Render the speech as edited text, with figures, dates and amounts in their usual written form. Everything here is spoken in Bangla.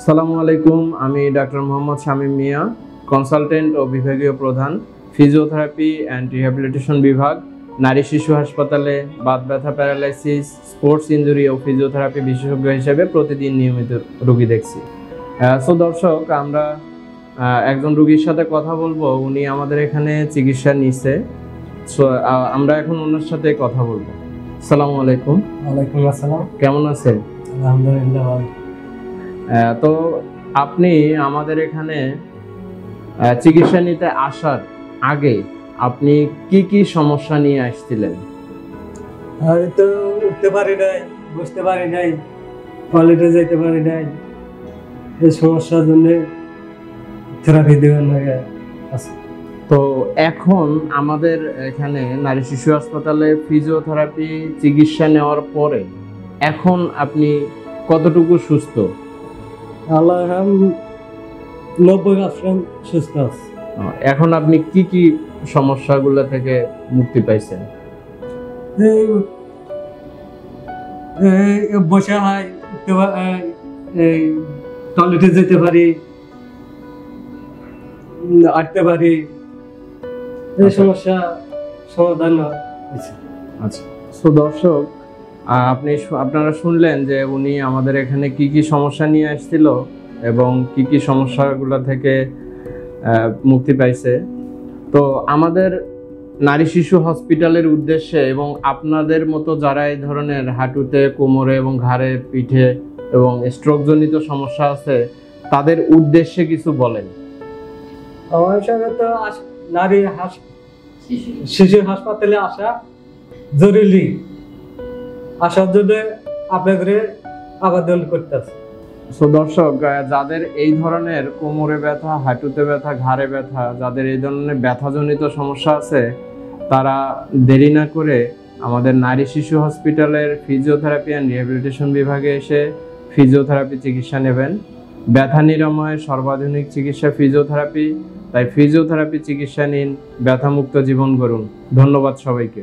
আসসালামু আলাইকুম, আমি ডাক্তার মোহাম্মদ শামীম মিয়া, কনসালটেন্ট ও বিভাগীয় প্রধান, ফিজিওথেরাপি অ্যান্ড রিহ্যাবিলিটেশন বিভাগ, নারী শিশু হাসপাতালে বাত ব্যথা, প্যারালাইসিস, স্পোর্টস ইনজুরি ও ফিজিওথেরাপি বিশেষজ্ঞ হিসেবে প্রতিদিন নিয়মিত রোগী দেখছি। সো দর্শক, আমরা একজন রোগীর সাথে কথা বলবো। উনি আমাদের এখানে চিকিৎসা নিচ্ছে। সো আমরা এখন ওনার সাথে কথা বলবো। আসসালামু আলাইকুম। ওয়ালাইকুম আসসালাম। কেমন আছেন? আলহামদুলিল্লাহ ভালো। তো আপনি আমাদের এখানে চিকিৎসা নিতে আসার আগে আপনি কি কি সমস্যা নিয়ে আসছিলেন? আমি তো উঠতে পারি নাই, বসতে পারি নাই, টয়লেটে যেতে পারি নাই। এই সমস্যার জন্য থেরাপি দেওয়ার লাগে আছে। তো এখন আমাদের এখানে নারী শিশু হাসপাতালে ফিজিওথেরাপি চিকিৎসা নেওয়ার পরে এখন আপনি কতটুকু সুস্থ? আল্লাহ 90% সুস্থ আছে। এখন আপনি কি কি সমস্যাগুলো থেকে মুক্তি পাইছেন? এই বসে হয়, উঠতে এই টয়লেটে যেতে পারি, হাঁটতে পারি। এই সমস্যা সমাধান হয়েছে। আচ্ছা, তো দর্শক, আপনারা শুনলেন যে উনি আমাদের এখানে কি কি সমস্যা নিয়ে আসছিল এবং কি কি সমস্যাগুলো থেকে মুক্তি পাইছে। তো আমাদের নারী শিশু হসপিটালের উদ্দেশ্যে এবং আপনাদের মতো যারা এই ধরনের হাঁটুতে, কোমরে এবং ঘাড়ে, পিঠে এবং স্ট্রোকজনিত সমস্যা আছে তাদের উদ্দেশ্যে কিছু বলেন। আমার সঙ্গে তো নারী শিশু হাসপাতালে আসা জরুরি। আসার জন্য আপনাদের আবেদন করতেছে। সো দর্শক, যাদের এই ধরনের কোমরে ব্যথা, হাঁটুতে ব্যথা, ঘাড়ে ব্যথা, যাদের এই ধরনের ব্যথাজনিত সমস্যা আছে, তারা দেরি না করে আমাদের নারী শিশু হসপিটালের ফিজিওথেরাপি অ্যান্ড রিহ্যাবিলিটেশন বিভাগে এসে ফিজিওথেরাপি চিকিৎসা নেবেন। ব্যথা নিরাময়ের সর্বাধুনিক চিকিৎসা ফিজিওথেরাপি। তাই ফিজিওথেরাপি চিকিৎসা নিন, ব্যথামুক্ত জীবন গড়ুন। ধন্যবাদ সবাইকে।